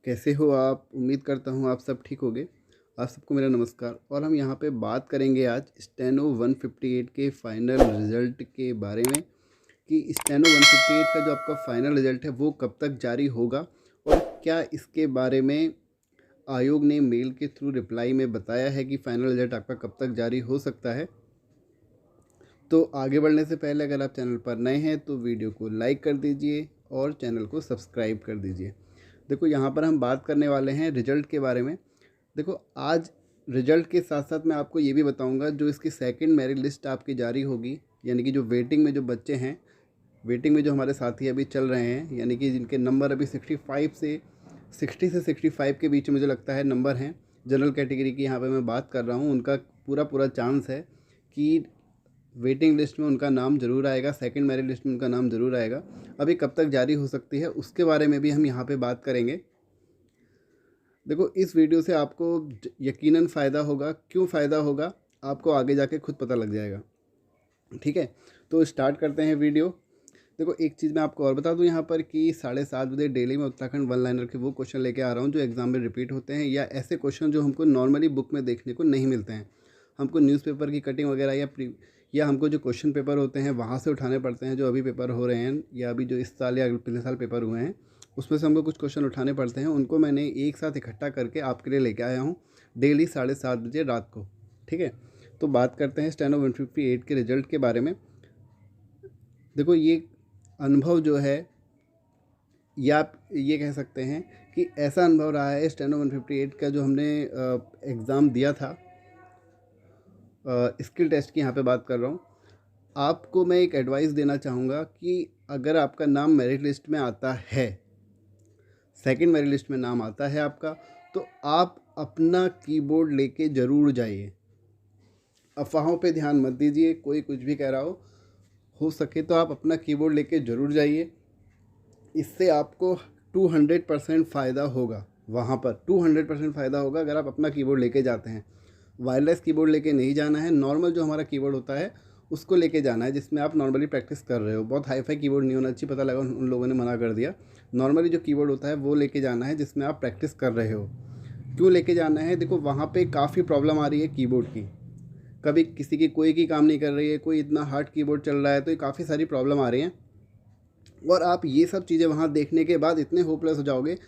कैसे हो आप? उम्मीद करता हूँ आप सब ठीक होंगे। आप सबको मेरा नमस्कार। और हम यहाँ पे बात करेंगे आज स्टेनो 158 के फाइनल रिज़ल्ट के बारे में कि स्टेनो 158 का जो आपका फाइनल रिज़ल्ट है वो कब तक जारी होगा और क्या इसके बारे में आयोग ने मेल के थ्रू रिप्लाई में बताया है कि फाइनल रिज़ल्ट आपका कब तक जारी हो सकता है। तो आगे बढ़ने से पहले अगर आप चैनल पर नए हैं तो वीडियो को लाइक कर दीजिए और चैनल को सब्सक्राइब कर दीजिए। देखो यहाँ पर हम बात करने वाले हैं रिज़ल्ट के बारे में। देखो आज रिज़ल्ट के साथ साथ मैं आपको ये भी बताऊंगा जो इसकी सेकंड मेरिट लिस्ट आपकी जारी होगी, यानी कि जो वेटिंग में जो बच्चे हैं, वेटिंग में जो हमारे साथी अभी चल रहे हैं, यानी कि जिनके नंबर अभी 60 से 65 के बीच में मुझे लगता है नंबर हैं। जनरल कैटेगरी की यहाँ पे मैं बात कर रहा हूँ, उनका पूरा पूरा चांस है कि वेटिंग लिस्ट में उनका नाम ज़रूर आएगा, सेकंड मेरिट लिस्ट में उनका नाम ज़रूर आएगा। अभी कब तक जारी हो सकती है उसके बारे में भी हम यहाँ पे बात करेंगे। देखो इस वीडियो से आपको यकीनन फ़ायदा होगा। क्यों फ़ायदा होगा आपको आगे जाके खुद पता लग जाएगा। ठीक है, तो स्टार्ट करते हैं वीडियो। देखो एक चीज़ मैं आपको और बता दूं यहाँ पर कि 7:30 बजे डेली में उत्तराखंड वन लाइनर के वो क्वेश्चन लेके आ रहा हूँ जो एग्ज़ाम में रिपीट होते हैं, या ऐसे क्वेश्चन जो हमको नॉर्मली बुक में देखने को नहीं मिलते हैं। हमको न्यूज़पेपर की कटिंग वगैरह या हमको जो क्वेश्चन पेपर होते हैं वहाँ से उठाने पड़ते हैं, जो अभी पेपर हो रहे हैं या अभी जो इस साल या पिछले साल पेपर हुए हैं उसमें से हमको कुछ क्वेश्चन उठाने पड़ते हैं। उनको मैंने एक साथ इकट्ठा करके आपके लिए लेके आया हूँ डेली 7:30 बजे रात को। ठीक है, तो बात करते हैं स्टेनो 158 के रिज़ल्ट के बारे में। देखो ये अनुभव जो है, या आप ये कह सकते हैं कि ऐसा अनुभव रहा है स्टेनो 158 का जो हमने एग्ज़ाम दिया था, स्किल टेस्ट की यहाँ पे बात कर रहा हूँ। आपको मैं एक एडवाइस देना चाहूँगा कि अगर आपका नाम मेरिट लिस्ट में आता है, सेकंड मेरिट लिस्ट में नाम आता है आपका, तो आप अपना कीबोर्ड लेके ज़रूर जाइए। अफवाहों पे ध्यान मत दीजिए, कोई कुछ भी कह रहा हो सके तो आप अपना कीबोर्ड लेके ज़रूर जाइए। इससे आपको 200% फ़ायदा होगा। वहाँ पर 200% फ़ायदा होगा अगर आप अपना कीबोर्ड लेके जाते हैं। वायरलेस कीबोर्ड लेके नहीं जाना है, नॉर्मल जो हमारा कीबोर्ड होता है उसको लेके जाना है, जिसमें आप नॉर्मली प्रैक्टिस कर रहे हो। बहुत हाई फाई कीबोर्ड नहीं होना चाहिए, पता लगा उन लोगों ने मना कर दिया। नॉर्मली जो कीबोर्ड होता है वो लेके जाना है जिसमें आप प्रैक्टिस कर रहे हो। क्यों लेके जाना है? देखो वहाँ पे काफ़ी प्रॉब्लम आ रही है कीबोर्ड की। कभी किसी की कोई की काम नहीं कर रही है, कोई इतना हार्ड कीबोर्ड चल रहा है, तो ये काफ़ी सारी प्रॉब्लम आ रही हैं। और आप ये सब चीज़ें वहाँ देखने के बाद इतने होपलेस हो जाओगे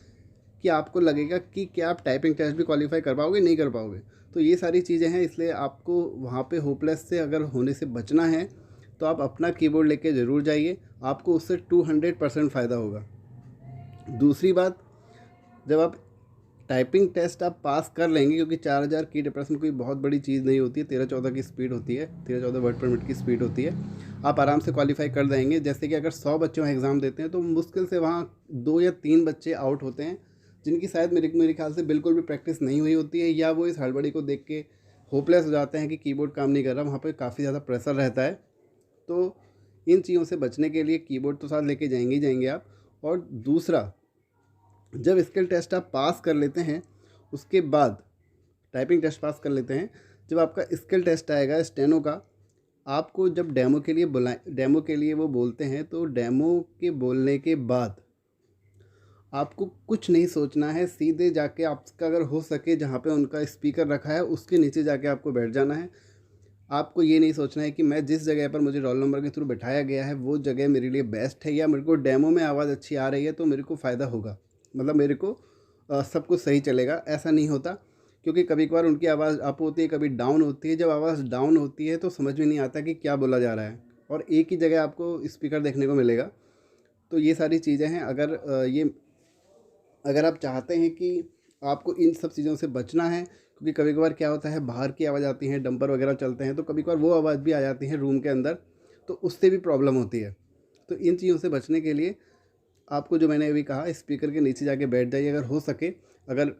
कि आपको लगेगा कि क्या आप टाइपिंग टेस्ट भी क्वालिफाई कर पाओगे, नहीं कर पाओगे। तो ये सारी चीज़ें हैं, इसलिए आपको वहाँ पे होपलेस से अगर होने से बचना है तो आप अपना कीबोर्ड लेके ज़रूर जाइए, आपको उससे 200% फ़ायदा होगा। दूसरी बात, जब आप टाइपिंग टेस्ट आप पास कर लेंगे, क्योंकि 4000 की डिप्रेशन कोई बहुत बड़ी चीज़ नहीं होती है, 13-14 की स्पीड होती है, 13-14 वर्ड पर मिनट की स्पीड होती है, आप आराम से क्वालिफाई कर देंगे। जैसे कि अगर 100 बच्चे वहाँ एग्ज़ाम देते हैं तो मुश्किल से वहाँ 2 या 3 बच्चे आउट होते हैं जिनकी शायद मेरे ख्याल से बिल्कुल भी प्रैक्टिस नहीं हुई होती है, या वो इस हड़बड़ी को देख के होपलेस हो जाते हैं कि कीबोर्ड काम नहीं कर रहा। वहाँ पर काफ़ी ज़्यादा प्रेशर रहता है। तो इन चीज़ों से बचने के लिए कीबोर्ड तो साथ लेके जाएंगे ही जाएंगे आप। और दूसरा, जब स्किल टेस्ट आप पास कर लेते हैं उसके बाद टाइपिंग टेस्ट पास कर लेते हैं, जब आपका स्किल टेस्ट आएगा स्टेनो का, आपको जब डेमो के लिए डेमो के लिए वो बोलते हैं, तो डेमो के बोलने के बाद आपको कुछ नहीं सोचना है, सीधे जाके आपका अगर हो सके जहाँ पे उनका स्पीकर रखा है उसके नीचे जाके आपको बैठ जाना है। आपको ये नहीं सोचना है कि मैं जिस जगह पर मुझे रोल नंबर के थ्रू बैठाया गया है वो जगह मेरे लिए बेस्ट है, या मेरे को डेमो में आवाज़ अच्छी आ रही है तो मेरे को फ़ायदा होगा, मतलब मेरे को सब कुछ सही चलेगा। ऐसा नहीं होता, क्योंकि कभी कभार उनकी आवाज़ अप होती है, कभी डाउन होती है। जब आवाज़ डाउन होती है तो समझ में नहीं आता कि क्या बोला जा रहा है, और एक ही जगह आपको स्पीकर देखने को मिलेगा। तो ये सारी चीज़ें हैं। अगर आप चाहते हैं कि आपको इन सब चीज़ों से बचना है, क्योंकि कभी कभार क्या होता है बाहर की आवाज़ आती है, डंपर वगैरह चलते हैं, तो कभी कभार वो आवाज़ भी आ जाती है रूम के अंदर, तो उससे भी प्रॉब्लम होती है। तो इन चीज़ों से बचने के लिए आपको, जो मैंने अभी कहा, स्पीकर के नीचे जाके बैठ जाइए अगर हो सके। अगर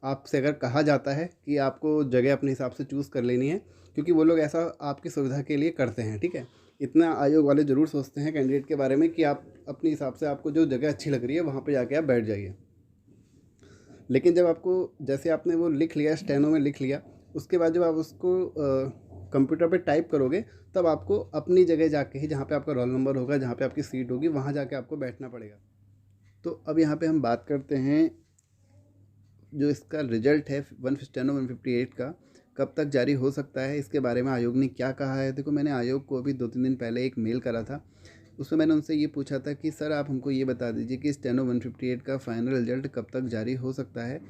आपसे अगर कहा जाता है कि आपको जगह अपने हिसाब से चूज़ कर लेनी है, क्योंकि वो लोग ऐसा आपकी सुविधा के लिए करते हैं। ठीक है, इतना आयोग वाले ज़रूर सोचते हैं कैंडिडेट के बारे में कि आप अपने हिसाब से, आपको जो जगह अच्छी लग रही है वहाँ पर जाके आप बैठ जाइए। लेकिन जब आपको, जैसे आपने वो लिख लिया, स्टेनो में लिख लिया, उसके बाद जब आप उसको कंप्यूटर पे टाइप करोगे, तब आपको अपनी जगह जाके ही, जहाँ पे आपका रोल नंबर होगा, जहाँ पे आपकी सीट होगी, वहाँ जाके आपको बैठना पड़ेगा। तो अब यहाँ पे हम बात करते हैं जो इसका रिजल्ट है स्टेनो 158 का कब तक जारी हो सकता है, इसके बारे में आयोग ने क्या कहा है। देखो, मैंने आयोग को अभी 2-3 दिन पहले एक मेल करा था, उसमें मैंने उनसे ये पूछा था कि सर आप हमको ये बता दीजिए कि स्टेनो 158 का फाइनल रिजल्ट कब तक जारी हो सकता है,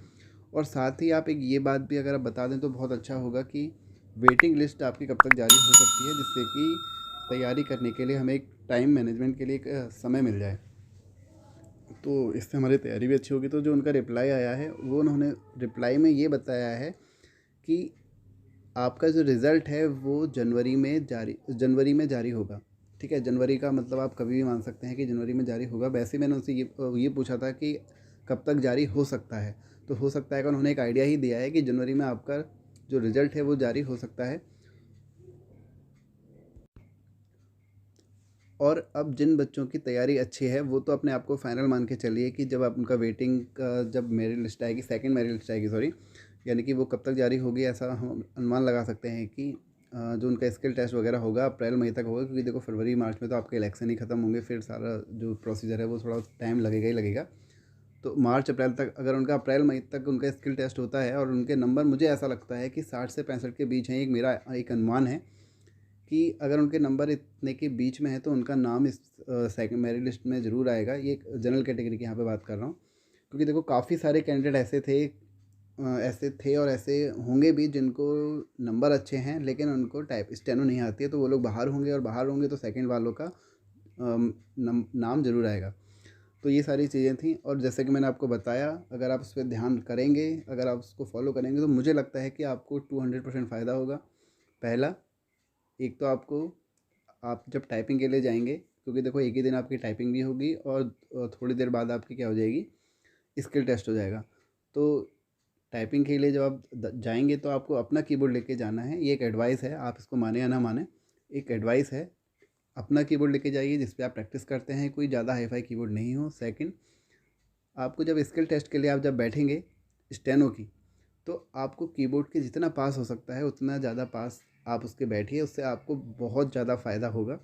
और साथ ही आप एक ये बात भी अगर आप बता दें तो बहुत अच्छा होगा कि वेटिंग लिस्ट आपकी कब तक जारी हो सकती है, जिससे कि तैयारी करने के लिए हमें एक टाइम मैनेजमेंट के लिए एक समय मिल जाए, तो इससे हमारी तैयारी भी अच्छी होगी। तो जो उनका रिप्लाई आया है, वो उन्होंने रिप्लाई में ये बताया है कि आपका जो रिज़ल्ट है वो जनवरी में जारी होगा। ठीक है, जनवरी का मतलब आप कभी भी मान सकते हैं कि जनवरी में जारी होगा। वैसे मैंने उनसे ये पूछा था कि कब तक जारी हो सकता है, तो हो सकता है कि उन्होंने एक आइडिया ही दिया है कि जनवरी में आपका जो रिज़ल्ट है वो जारी हो सकता है। और अब जिन बच्चों की तैयारी अच्छी है वो तो अपने आप को फाइनल मान के चलिए कि जब आप उनका वेटिंग का जब मेरिट लिस्ट आएगी, सेकंड मेरिट लिस्ट आएगी, सॉरी, यानी कि वो कब तक जारी होगी, ऐसा हम अनुमान लगा सकते हैं कि जो उनका स्किल टेस्ट वगैरह होगा अप्रैल मई तक होगा, क्योंकि देखो फरवरी मार्च में तो आपके इलेक्शन ही ख़त्म होंगे, फिर सारा जो प्रोसीजर है वो थोड़ा टाइम लगेगा ही लगेगा। तो मार्च अप्रैल तक अगर उनका अप्रैल मई तक उनका स्किल टेस्ट होता है और उनके नंबर, मुझे ऐसा लगता है कि 60 से 65 के बीच हैं, एक मेरा एक अनुमान है कि अगर उनके नंबर इतने के बीच में है तो उनका नाम इस सेकंड मेरिट लिस्ट में ज़रूर आएगा। ये एक जनरल कैटेगरी की यहाँ पे बात कर रहा हूँ, क्योंकि देखो काफ़ी सारे कैंडिडेट ऐसे थे और ऐसे होंगे भी जिनको नंबर अच्छे हैं लेकिन उनको टाइप स्टेनो नहीं आती है, तो वो लोग बाहर होंगे, और बाहर होंगे तो सेकंड वालों का नाम ज़रूर आएगा। तो ये सारी चीज़ें थी, और जैसे कि मैंने आपको बताया, अगर आप उस पर ध्यान करेंगे, अगर आप उसको फॉलो करेंगे, तो मुझे लगता है कि आपको 200% फ़ायदा होगा। पहला, एक तो आपको, आप जब टाइपिंग के लिए जाएंगे, क्योंकि देखो एक ही दिन आपकी टाइपिंग भी होगी और थोड़ी देर बाद आपकी क्या हो जाएगी, स्किल टेस्ट हो जाएगा। तो टाइपिंग के लिए जब आप जाएंगे तो आपको अपना कीबोर्ड लेके जाना है। ये एक एडवाइस है, आप इसको माने या ना माने, एक एडवाइस है। अपना कीबोर्ड लेके जाइए जिस पे आप प्रैक्टिस करते हैं, कोई ज़्यादा हाई फाई कीबोर्ड नहीं हो। सेकंड, आपको जब स्किल टेस्ट के लिए आप जब बैठेंगे स्टेनो की, तो आपको कीबोर्ड के जितना पास हो सकता है उतना ज़्यादा पास आप उसके बैठिए, उससे आपको बहुत ज़्यादा फ़ायदा होगा।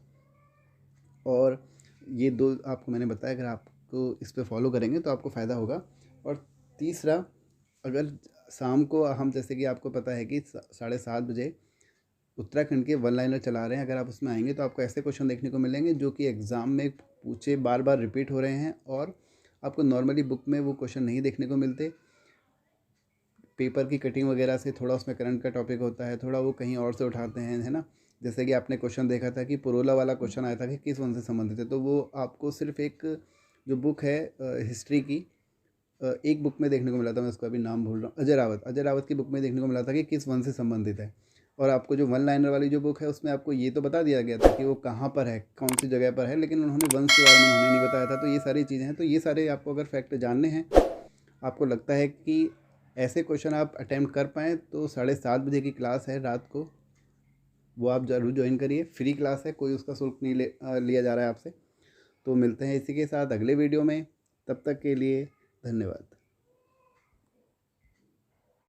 और ये दो आपको मैंने बताया, अगर आपको इस पे फॉलो करेंगे तो आपको फ़ायदा होगा। और तीसरा, अगर शाम को हम, जैसे कि आपको पता है कि 7:30 बजे उत्तराखंड के वन लाइनर चला रहे हैं, अगर आप उसमें आएंगे तो आपको ऐसे क्वेश्चन देखने को मिलेंगे जो कि एग्ज़ाम में पूछे बार बार रिपीट हो रहे हैं, और आपको नॉर्मली बुक में वो क्वेश्चन नहीं देखने को मिलते। पेपर की कटिंग वगैरह से थोड़ा उसमें करंट का टॉपिक होता है, थोड़ा वो कहीं और से उठाते हैं, है ना। जैसे कि आपने क्वेश्चन देखा था कि पुरोला वाला क्वेश्चन आया था कि किस वन से संबंधित है, तो वो आपको सिर्फ एक जो बुक है हिस्ट्री की, एक बुक में देखने को मिला था, मैं उसका अभी नाम भूल रहा हूँ, अजय रावत की बुक में देखने को मिला था कि किस वन से संबंधित है। और आपको जो वन लाइनर वाली जो बुक है उसमें आपको ये तो बता दिया गया था कि वो कहाँ पर है, कौन सी जगह पर है, लेकिन उन्होंने वंश के बारे में उन्होंने नहीं बताया था। तो ये सारी चीज़ें हैं, तो ये सारे आपको अगर फैक्ट जानने हैं, आपको लगता है कि ऐसे क्वेश्चन आप अटैम्प्ट कर पाएँ, तो 7:30 बजे की क्लास है रात को, वो आप ज़रूर ज्वाइन करिए। फ्री क्लास है, कोई उसका शुल्क नहीं लिया जा रहा है आपसे। तो मिलते हैं इसी के साथ अगले वीडियो में, तब तक के लिए धन्यवाद।